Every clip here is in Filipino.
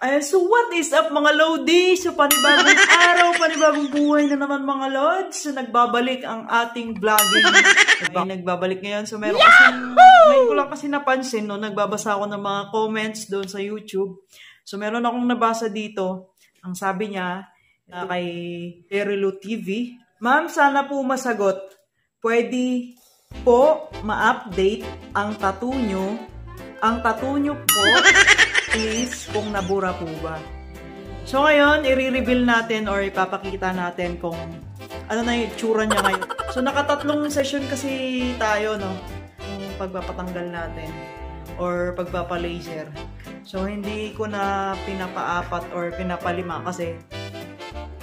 Ayan, so what is up mga Lodi? So panibagong araw, panibagong buhay na naman mga Lods. So nagbabalik ang ating vlogging. Nagbabalik ngayon. So meron ngayon ko lang kasi napansin, no, nagbabasa ako ng mga comments doon sa YouTube. So meron akong nabasa dito. Ang sabi niya kay Terilo TV, "Ma'am, sana po masagot. Pwede po ma-update ang tattoo nyo. Ang tattoo nyo po is kung nabura po ba." So ngayon, i-reveal natin or ipapakita natin kung ano na yung itsura niya ngayon. So nakatatlong session kasi tayo, no? Yung pagpapatanggal natin or pagpapalaser. So hindi ko na pinapaapat or pinapalima kasi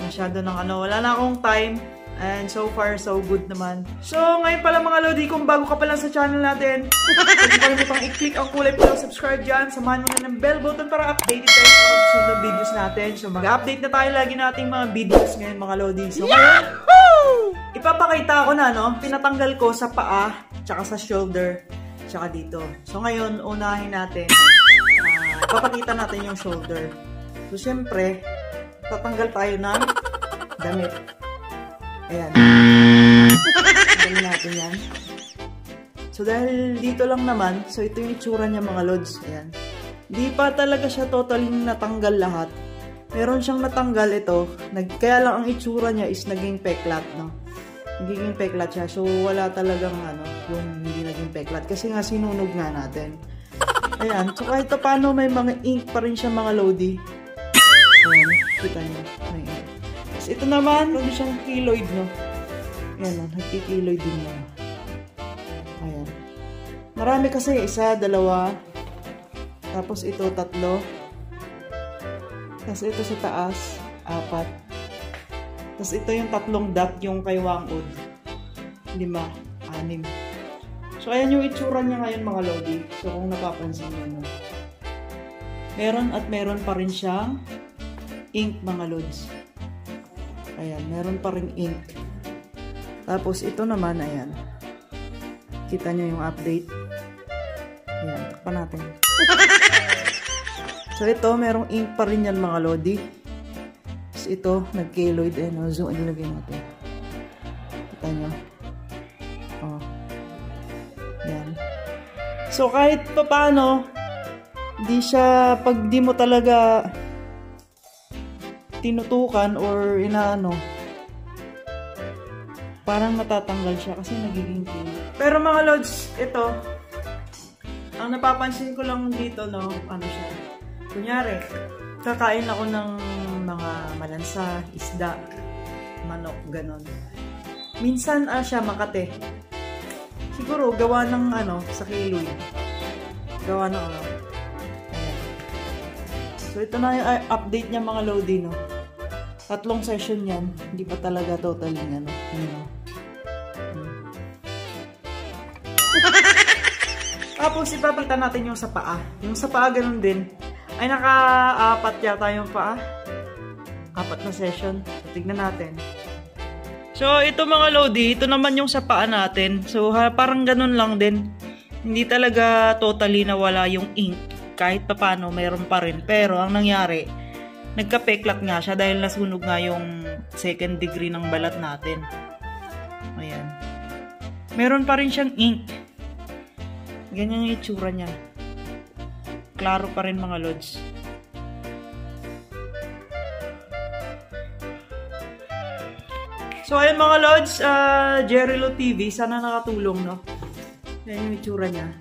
masyado ng wala na akong time. And so far, so good naman. So, ngayon pala mga Lodi, kung bago ka pa lang sa channel natin, huwag mo kalimutang i-click ang kulay po ng subscribe dyan. Samahan mo na ng bell button para updated tayo sa mga susunod videos natin. So, mag-update na tayo lagi nating mga videos ngayon mga Lodi. So, ngayon, ipapakita ko na, no? Pinatanggal ko sa paa, tsaka sa shoulder, tsaka dito. So, ngayon, unahin natin. Ipapakita natin yung shoulder. So, syempre, tatanggal tayo ng damit. Ayan. Tanggalin natin yan. So, dahil dito lang naman, so ito yung itsura niya mga Lods. Ayan. Di pa talaga siya totally natanggal lahat. Meron siyang natanggal ito. Kaya lang ang itsura niya is naging peklat, no? Naging peklat siya. So, wala talagang yung hindi naging peklat. Kasi nga sinunog nga natin. Ayan. So, kahit paano may mga ink pa rin siya mga Lodi. Ayan. Kita niyo. May ink. Ito naman, meron siyang keloid, no? Ayan, nagkikiloid din mo. Ayan. Marami kasi, 1, 2, tapos ito 3, tapos ito sa taas, 4, tapos ito yung 3 dot, yung kay Wangud, 5, 6. So, ayan yung itsura niya ngayon mga Lodi. So, kung napapansin nyo, no? Meron pa rin siyang ink mga Lods. Ayan, meron pa rin ink. Tapos, ito naman, ayan. Kita nyo yung update. Ayan, takpan natin. So, ito, merong ink pa rin yan, mga Lodi. Tapos, ito, nag-keloid. Ayan, zoom, ilagay natin. Kita nyo. Oh. Ayan. So, kahit pa paano, di siya, pag di mo talaga tinutukan or parang matatanggal siya kasi nagiging clean. Pero mga Lods, ito, ang napapansin ko lang dito, no, siya. Kunyari, kakain ako ng mga malansa, isda, manok, ganon. Minsan siya makate. Siguro, gawa ng sa kiloy. Gawa ng Ayan. So, ito na yung update niya mga Lodi, no. 3 session yan. Hindi pa talaga totally Tapos, ipapakita natin yung sa paa. Yung sa paa, ganun din. Ay, naka-4 yata yung paa. 4 na session. So, tignan natin. So, ito mga Lodi, ito naman yung sa paa natin. So, parang ganun lang din. Hindi talaga totally nawala yung ink. Kahit papano, mayroon pa rin. Pero, ang nangyari, nagka-peklat nga siya dahil nasunog nga yung 2nd degree ng balat natin. Ayan. Meron pa rin siyang ink. Ganyan yung itsura niya. Klaro pa rin mga Lods. So, ayun mga Lods, Jerilo TV, sana nakatulong, no? Yan yung itsura niya.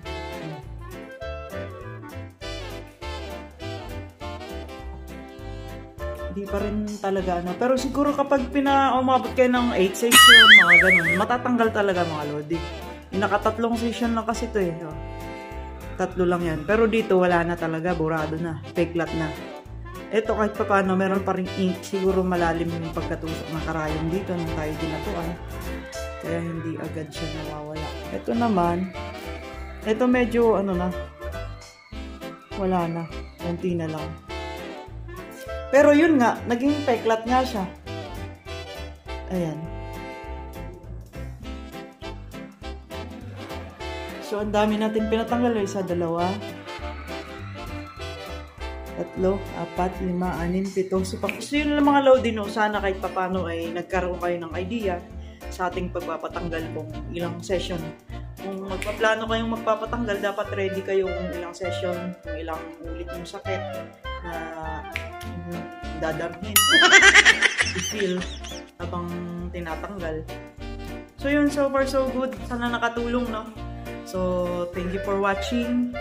Hindi pa rin talaga, Pero siguro kapag umabot kayo ng 8 session, mga ganun, matatanggal talaga mga Lodi. Yung naka-3 session lang kasi ito, 3 lang yan. Pero dito, wala na talaga, burado na, peklat na. Ito kahit pa paano, meron pa rin ink. Siguro malalim yung pagkatusok ng karayom dito nung tayo ginatuan. Kaya hindi agad siya nawawala. Ito naman, ito medyo wala na. Konti na lang. Pero yun nga, naging peklat nga siya. Ayan. So, ang dami natin pinatanggal. 1, 2, 3, 4, 5, 6, 7. So yun lang mga Lodi, no? Sana kahit papano ay nagkaroon kayo ng idea sa ating pagpapatanggal kung ilang session. Kung magpaplano kayong magpapatanggal, dapat ready kayo kung ilang session, kung ilang ulit yung sakit na dadamhin, i-feel habang tinatanggal. So yun, so far so good. Sana nakatulong, no? So, thank you for watching.